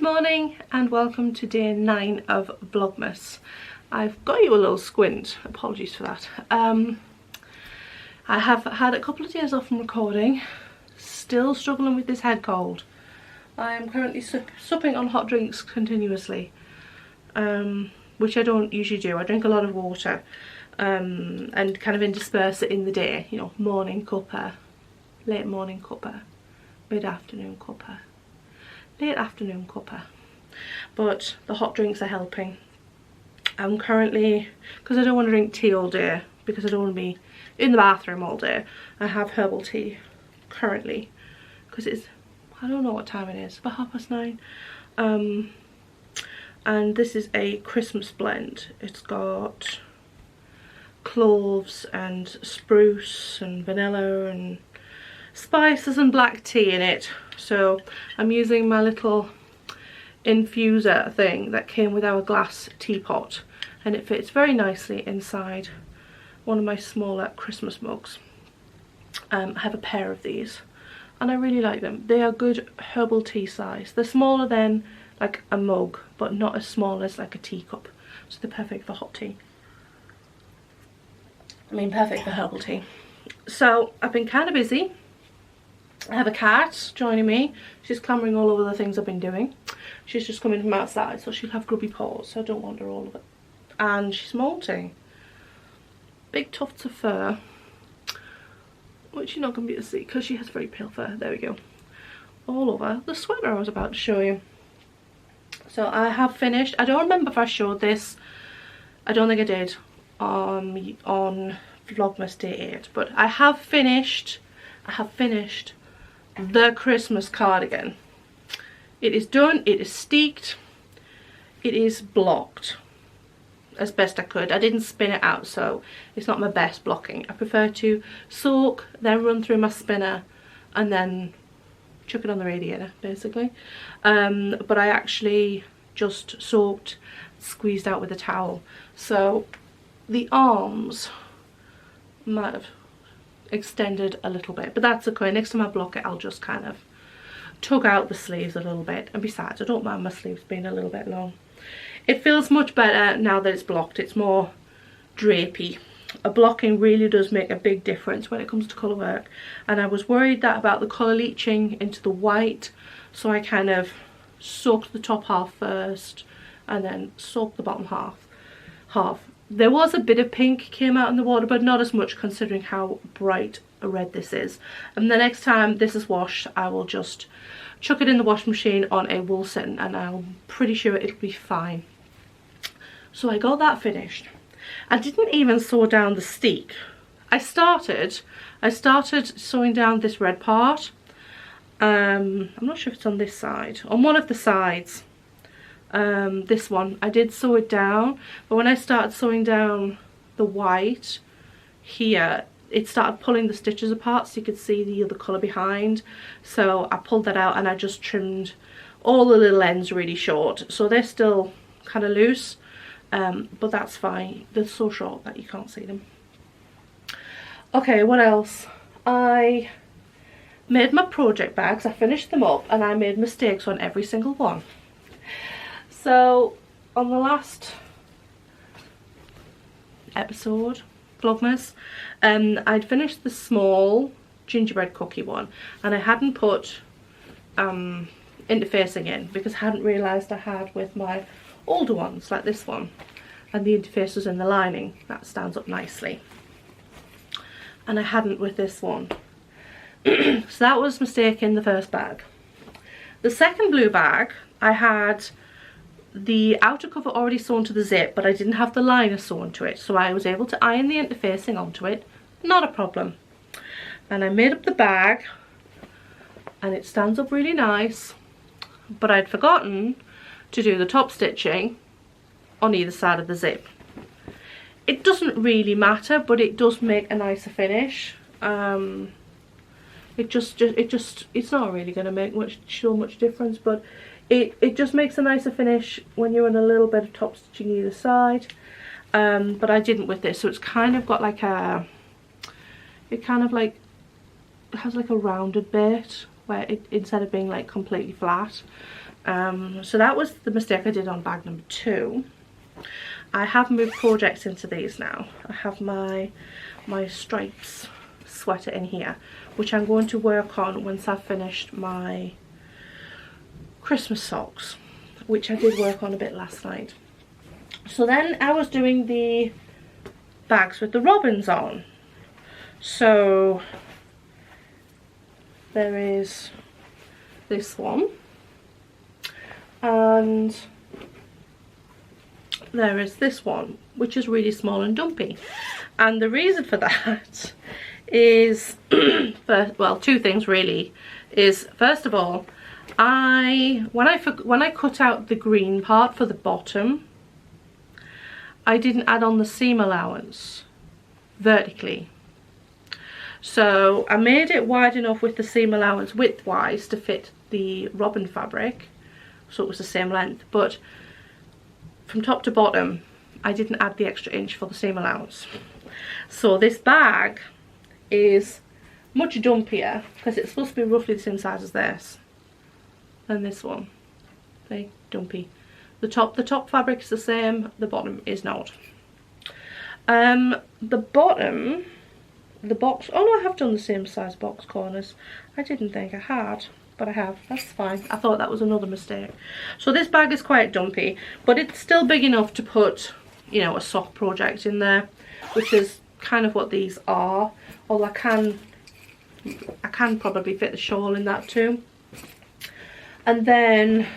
Good morning and welcome to day 9 of Vlogmas. I've got you a little squint, apologies for that. I have had a couple of days off from recording, still struggling with this head cold. I am currently supping on hot drinks continuously, which I don't usually do. I drink a lot of water and kind of intersperse it in the day, you know, morning cuppa, late morning cuppa, mid-afternoon cuppa, late afternoon cuppa. But the hot drinks are helping. I'm currently, because I don't want to drink tea all day, because I don't want to be in the bathroom all day, I have herbal tea currently, because it's, I don't know what time it is, about 9:30. And this is a Christmas blend. It's got cloves and spruce and vanilla and spices and black tea in it. So I'm using my little infuser thing that came with our glass teapot, and it fits very nicely inside one of my smaller Christmas mugs. I have a pair of these and I really like them. They are good herbal tea size. They're smaller than like a mug, but not as small as like a teacup, so they're perfect for hot tea. I mean, perfect for herbal tea. So I've been kind of busy. I have a cat joining me. She's clambering all over the things I've been doing. She's just coming from outside, so she'll have grubby paws, so I don't want her all of it. And she's molting. Big tufts of fur, which you're not going to be able to see because she has very pale fur. There we go. All over the sweater I was about to show you. So I have finished. I don't remember if I showed this. I don't think I did on Vlogmas Day 8, but I have finished the Christmas cardigan. It is done, it is steeked, it is blocked as best I could. I didn't spin it out, so it's not my best blocking. I prefer to soak, then run through my spinner and then chuck it on the radiator basically. But I actually just soaked, squeezed out with a towel. So the arms might have extended a little bit, but that's okay. Next time I block it, I'll just kind of tug out the sleeves a little bit, and besides, I don't mind my sleeves being a little bit long. It feels much better now that it's blocked. It's more drapey. A blocking really does make a big difference when it comes to colour work, and I was worried that about the colour leaching into the white, so I kind of soaked the top half first and then soaked the bottom half. There was a bit of pink came out in the water, but not as much considering how bright a red this is. And the next time this is washed, I will just chuck it in the washing machine on a wool setting, and I'm pretty sure it'll be fine. So I got that finished. I didn't even sew down the steek. I started sewing down this red part. I'm not sure if it's on this side. On one of the sides. This one, I did sew it down, but when I started sewing down the white here, it started pulling the stitches apart so you could see the other colour behind. So I pulled that out and I just trimmed all the little ends really short. So they're still kind of loose, but that's fine. They're so short that you can't see them. Okay, what else? I made my project bags. I finished them up and I made mistakes on every single one. So on the last episode, Vlogmas, I'd finished the small gingerbread cookie one, and I hadn't put interfacing in because I hadn't realised I had with my older ones like this one, and the interface was in the lining. That stands up nicely, and I hadn't with this one. So that was a mistake in the first bag. The second blue bag, I had the outer cover already sewn to the zip, but I didn't have the liner sewn to it, so I was able to iron the interfacing onto it, not a problem. And I made up the bag and it stands up really nice, but I'd forgotten to do the top stitching on either side of the zip. It doesn't really matter, but it does make a nicer finish. It's not really going to make so much difference, but it just makes a nicer finish when you're in a little bit of top stitching either side. But I didn't with this, so it's kind of got like a, it has like a rounded bit where it, instead of being like completely flat. So that was the mistake I did on bag number 2. I have moved projects into these now. I have my stripes sweater in here, which I'm going to work on once I've finished my Christmas socks, which I did work on a bit last night. So then I was doing the bags with the robins on. So there is this one, and there is this one, which is really small and dumpy. And the reason for that is, well, 2 things really. Is first of all, when I cut out the green part for the bottom, I didn't add on the seam allowance vertically. So I made it wide enough with the seam allowance width-wise to fit the robin fabric, so it was the same length, but from top to bottom I didn't add the extra inch for the seam allowance. So this bag is much dumpier because it's supposed to be roughly the same size as this, and this one, see, dumpy. The top fabric is the same, the bottom is not. The bottom, the box, oh no, I have done the same size box corners. I didn't think I had, but I have. That's fine. I thought that was another mistake. So this bag is quite dumpy, but it's still big enough to put, you know, a sock project in there, which is kind of what these are. Although I can probably fit the shawl in that too. And then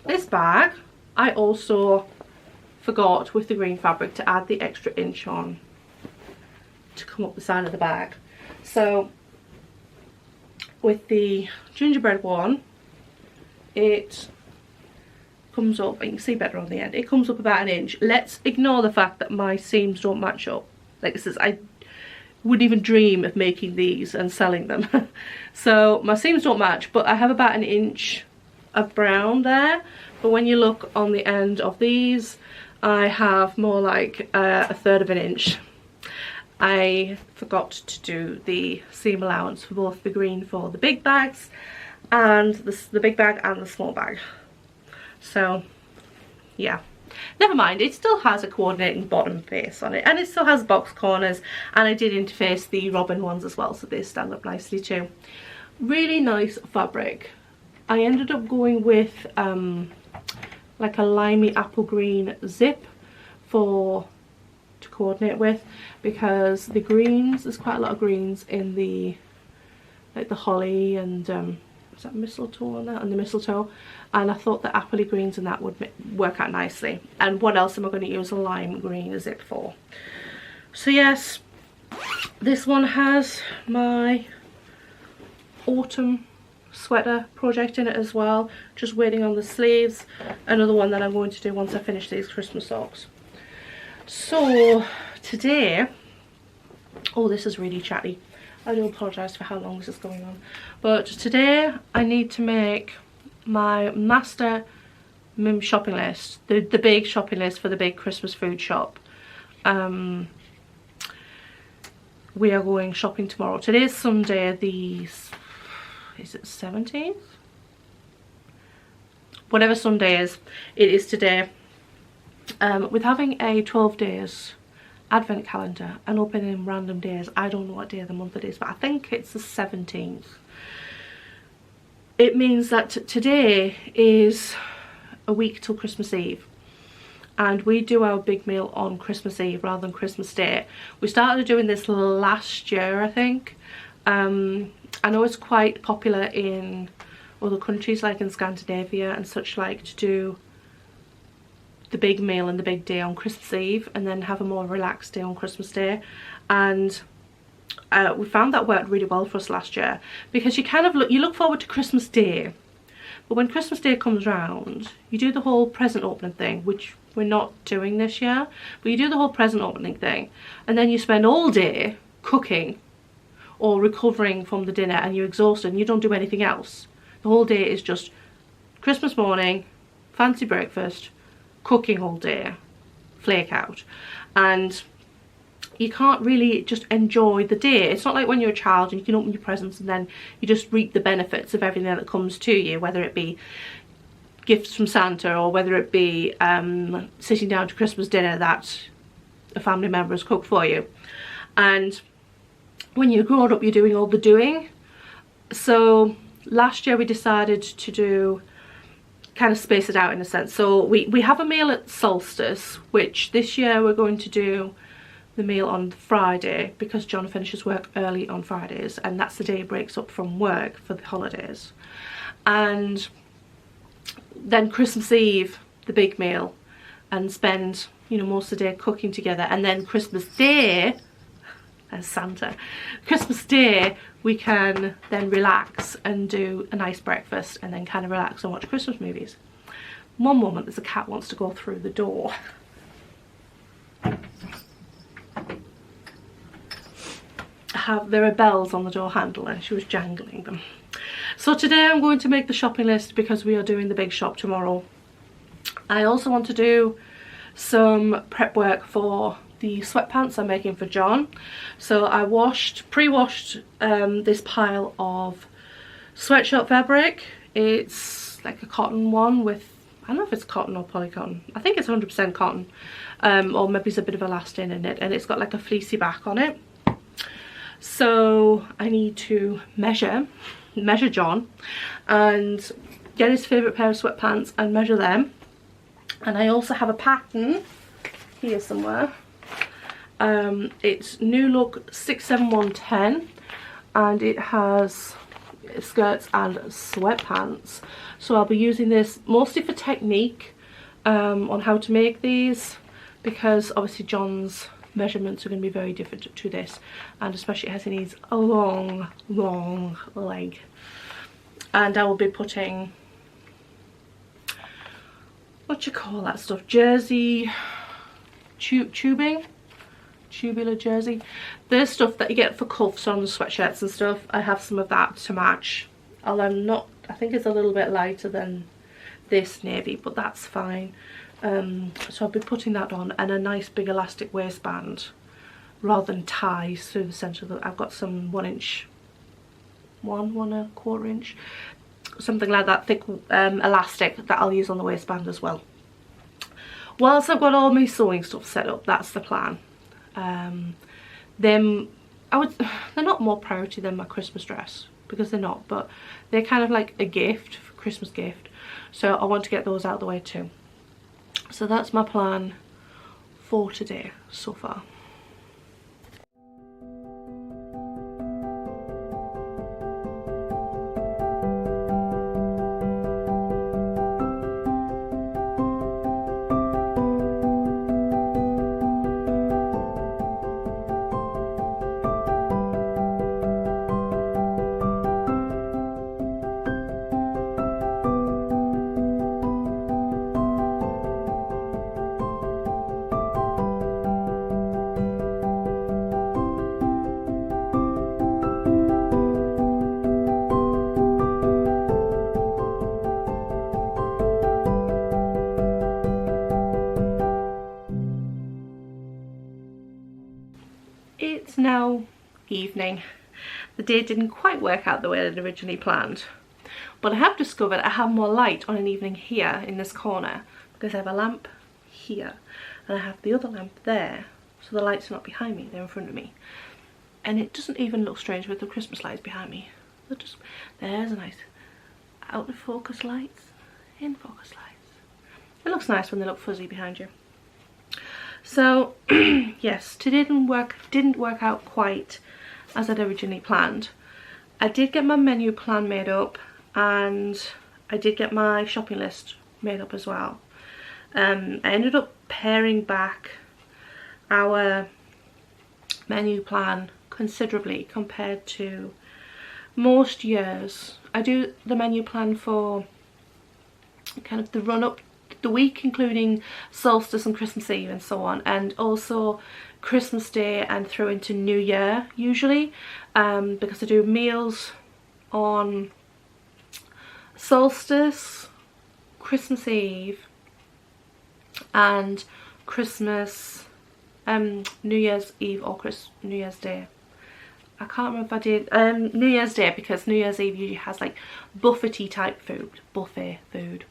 this bag, I also forgot with the green fabric to add the extra inch on to come up the side of the bag. So with the gingerbread one, it comes up, and you can see better on the end, it comes up about 1 inch. Let's ignore the fact that my seams don't match up. Like this is, I wouldn't even dream of making these and selling them. So my seams don't match, but I have about 1 inch of brown there. But when you look on the end of these, I have more like 1/3 of an inch. I forgot to do the seam allowance for both the green for the big bags and the big bag and the small bag. So yeah, never mind, it still has a coordinating bottom face on it, and it still has box corners, and I did interface the robin ones as well, so they stand up nicely too. Really nice fabric. I ended up going with like a limey apple green zip to coordinate with, because the greens, there's quite a lot of greens in the, like the holly and is that mistletoe on that, and the mistletoe, and I thought the appley greens and that would work out nicely. And what else am I going to use a lime green zip for? So yes, this one has my autumn sweater project in it as well, just waiting on the sleeves. Another one that I'm going to do once I finish these Christmas socks. So today, oh, this is really chatty, I do apologise for how long this is going on, but today I need to make my master shopping list, the big shopping list for the big Christmas food shop. We are going shopping tomorrow. Today's Sunday, is it 17th? Whatever Sunday is, it is today. With having a 12 days advent calendar and opening random days, I don't know what day of the month it is, but I think it's the 17th. It means that today is a week till Christmas Eve, and we do our big meal on Christmas Eve rather than Christmas Day. We started doing this last year, I think. I know it's quite popular in other countries, like in Scandinavia and such like, to do the big meal and the big day on Christmas Eve and then have a more relaxed day on Christmas Day. And we found that worked really well for us last year, because you kind of look forward to Christmas Day, but when Christmas Day comes round, you do the whole present opening thing, which we're not doing this year, but you do the whole present opening thing, and then you spend all day cooking or recovering from the dinner, and you're exhausted and you don't do anything else. The whole day is just Christmas morning, fancy breakfast, cooking all day, flake out. And you can't really just enjoy the day. It's not like when you're a child and you can open your presents and then you just reap the benefits of everything that comes to you, whether it be gifts from Santa or whether it be sitting down to Christmas dinner that a family member has cooked for you. And when you're grown up, you're doing all the doing. So last year we decided to do, kind of space it out in a sense. So we have a meal at solstice, which this year we're going to do the meal on Friday because John finishes work early on Fridays and that's the day he breaks up from work for the holidays. And then Christmas Eve, the big meal, and spend, you know, most of the day cooking together. And then Christmas Day, as Santa, Christmas Day we can then relax and do a nice breakfast and then kind of relax and watch Christmas movies. One moment, there's a cat wants to go through the door. There are bells on the door handle and she was jangling them. So today I'm going to make the shopping list because we are doing the big shop tomorrow. I also want to do some prep work for the sweatpants I'm making for John. So I pre-washed this pile of sweatshirt fabric. It's like a cotton one with, I don't know if it's cotton or polycotton. I think it's 100% cotton, or maybe there's a bit of elastin in it, and it's got like a fleecy back on it. So I need to measure John and get his favourite pair of sweatpants and measure them. And I also have a pattern here somewhere. It's New Look 67110 and it has skirts and sweatpants. So I'll be using this mostly for technique on how to make these, because obviously John's measurements are going to be very different to this, and especially as he needs a long leg. And I will be putting, what you call that stuff, jersey tubing, tubular jersey, the stuff that you get for cuffs on the sweatshirts and stuff. I have some of that to match, although I think it's a little bit lighter than this navy, but that's fine. So I'll be putting that on, and a nice big elastic waistband rather than ties through the centre of the, I've got some 1 inch, 1.25 inch, something like that, thick elastic that I'll use on the waistband as well. Whilst I've got all my sewing stuff set up, that's the plan. They're not more priority than my Christmas dress, because they're not, but they're kind of like a gift, Christmas gift, so I want to get those out of the way too. So that's my plan for today so far. It's now evening. The day didn't quite work out the way I'd originally planned, but I have discovered I have more light on an evening here in this corner because I have a lamp here and I have the other lamp there, so the lights are not behind me, they're in front of me, and it doesn't even look strange with the Christmas lights behind me. There's a nice out of focus lights, in focus lights. It looks nice when they look fuzzy behind you. So yes, today didn't work out quite as I'd originally planned. I did get my menu plan made up and I did get my shopping list made up as well. I ended up paring back our menu plan considerably compared to most years. I do the menu plan for kind of the run up the week, including solstice and Christmas Eve and so on, and also Christmas Day and through into New Year usually, because I do meals on solstice, Christmas Eve and Christmas New Year's Eve or New Year's Day. I can't remember if I did New Year's Day, because New Year's Eve usually has like buffety type food, buffet food,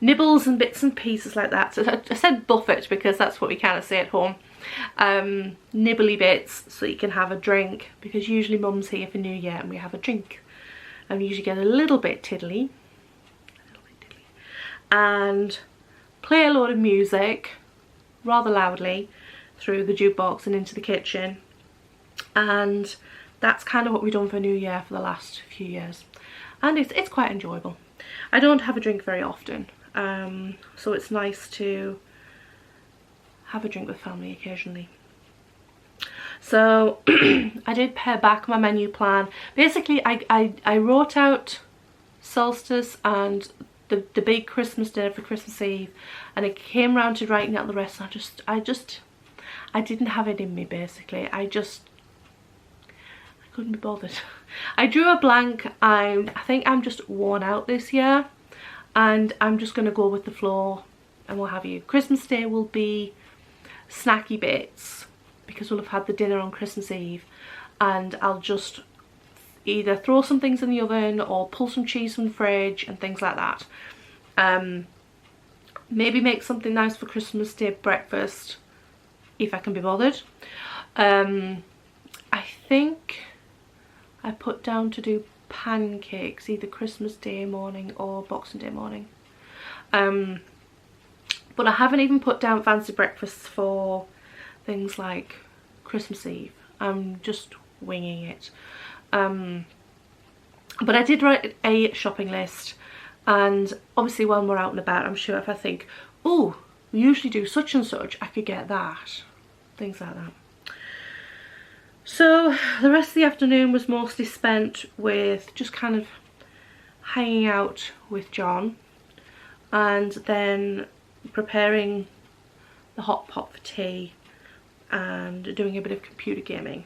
nibbles and bits and pieces like that. So I said buffet because that's what we kind of say at home. Nibbly bits so you can have a drink, because usually mum's here for New Year and we have a drink, and we usually get a little bit tiddly and play a lot of music rather loudly through the jukebox and into the kitchen. And that's kind of what we've done for New Year for the last few years, and it's quite enjoyable. I don't have a drink very often, so it's nice to have a drink with family occasionally. So I did pare back my menu plan. Basically I wrote out solstice and the big Christmas dinner for Christmas Eve, and it came round to writing out the rest, and I didn't have it in me. Basically I couldn't be bothered. I drew a blank. I think I'm just worn out this year, and I'm just going to go with the flow and what have you. Christmas Day will be snacky bits because we'll have had the dinner on Christmas Eve, and I'll just either throw some things in the oven or pull some cheese from the fridge and things like that. Maybe make something nice for Christmas Day breakfast if I can be bothered. I think I put down to do pancakes either Christmas Day morning or Boxing Day morning. But I haven't even put down fancy breakfasts for things like Christmas Eve. I'm just winging it. But I did write a shopping list, and obviously when we're out and about, I'm sure if I think, oh, we usually do such and such, I could get that. Things like that. So the rest of the afternoon was mostly spent with just kind of hanging out with John, and then preparing the hot pot for tea and doing a bit of computer gaming.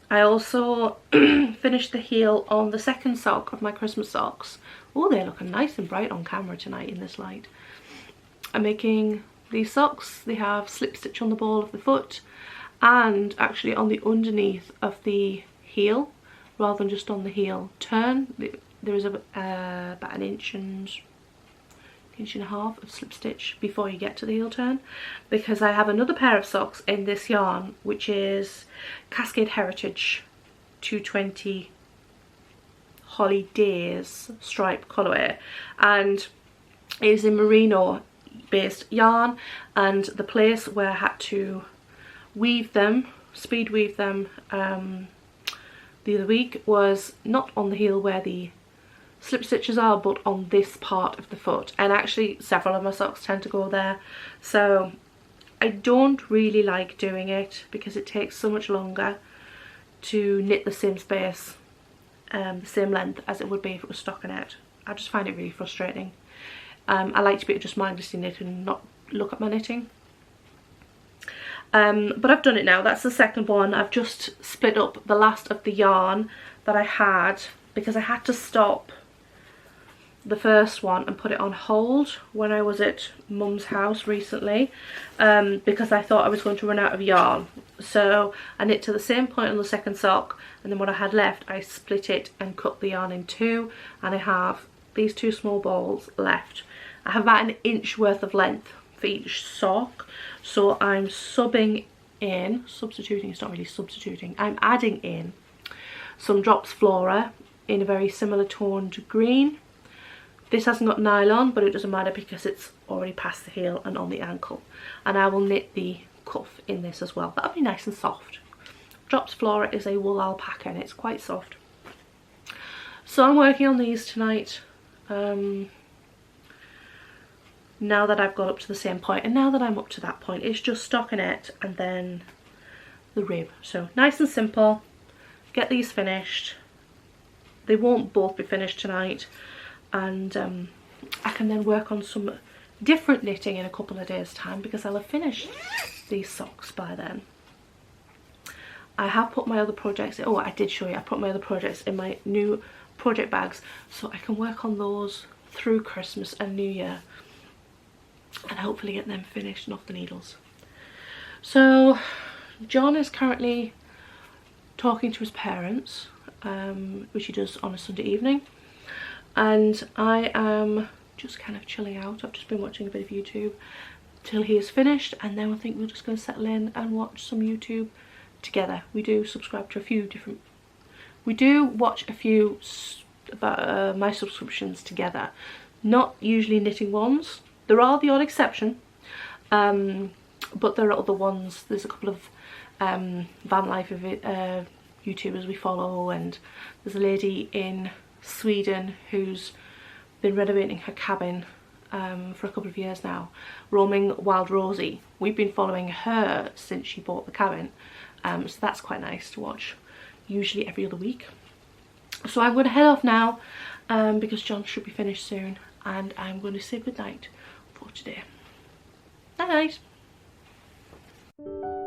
I also finished the heel on the second sock of my Christmas socks. Oh, they're looking nice and bright on camera tonight in this light. I'm making these socks. They have slip stitch on the ball of the foot and actually on the underneath of the heel rather than just on the heel turn. There is about an inch and a half of slip stitch before you get to the heel turn, because I have another pair of socks in this yarn which is Cascade Heritage 220 Holidays stripe colourway, and it is in merino based yarn, and the place where I had to weave them, speed weave them the other week was not on the heel where the slip stitches are, but on this part of the foot, and actually several of my socks tend to go there. So I don't really like doing it because it takes so much longer to knit the same space, the same length as it would be if it was stockinette. I just find it really frustrating. I like to be able to just mindlessly knit and not look at my knitting. But I've done it now. That's the second one. I've just split up the last of the yarn that I had because I had to stop the first one and put it on hold when I was at mum's house recently, because I thought I was going to run out of yarn. So I knit to the same point on the second sock, and then what I had left I split it and cut the yarn in two, and I have these two small balls left. I have about an inch worth of length for each sock, so I'm substituting, it's not really substituting, I'm adding in some Drops Flora in a very similar toned green. This hasn't got nylon, but it doesn't matter because it's already past the heel and on the ankle, and I will knit the cuff in this as well. That'll be nice and soft. Drops Flora is a wool alpaca and it's quite soft. So I'm working on these tonight. Now that I've got up to the same point, and now that I'm up to that point, it's just stockinette and then the rib. So nice and simple. Get these finished. They won't both be finished tonight, and I can then work on some different knitting in a couple of days time because I'll have finished these socks by then. I have put my other projects in, oh I did show you, I put my other projects in my new project bags so I can work on those through Christmas and New Year and hopefully get them finished and off the needles. So John is currently talking to his parents, which he does on a Sunday evening, and I am just kind of chilling out. I've just been watching a bit of YouTube till he is finished, and then I think we're just going to settle in and watch some YouTube together. We do subscribe to a few different, we do watch a few my subscriptions together, not usually knitting ones. There are the odd exception, but there are other ones. There's a couple of van life of it, YouTubers we follow, and there's a lady in Sweden who's been renovating her cabin for a couple of years now, Roaming Wild Rosie. We've been following her since she bought the cabin, so that's quite nice to watch, usually every other week. So I'm going to head off now because John should be finished soon, and I'm going to say goodnight for today. Night night.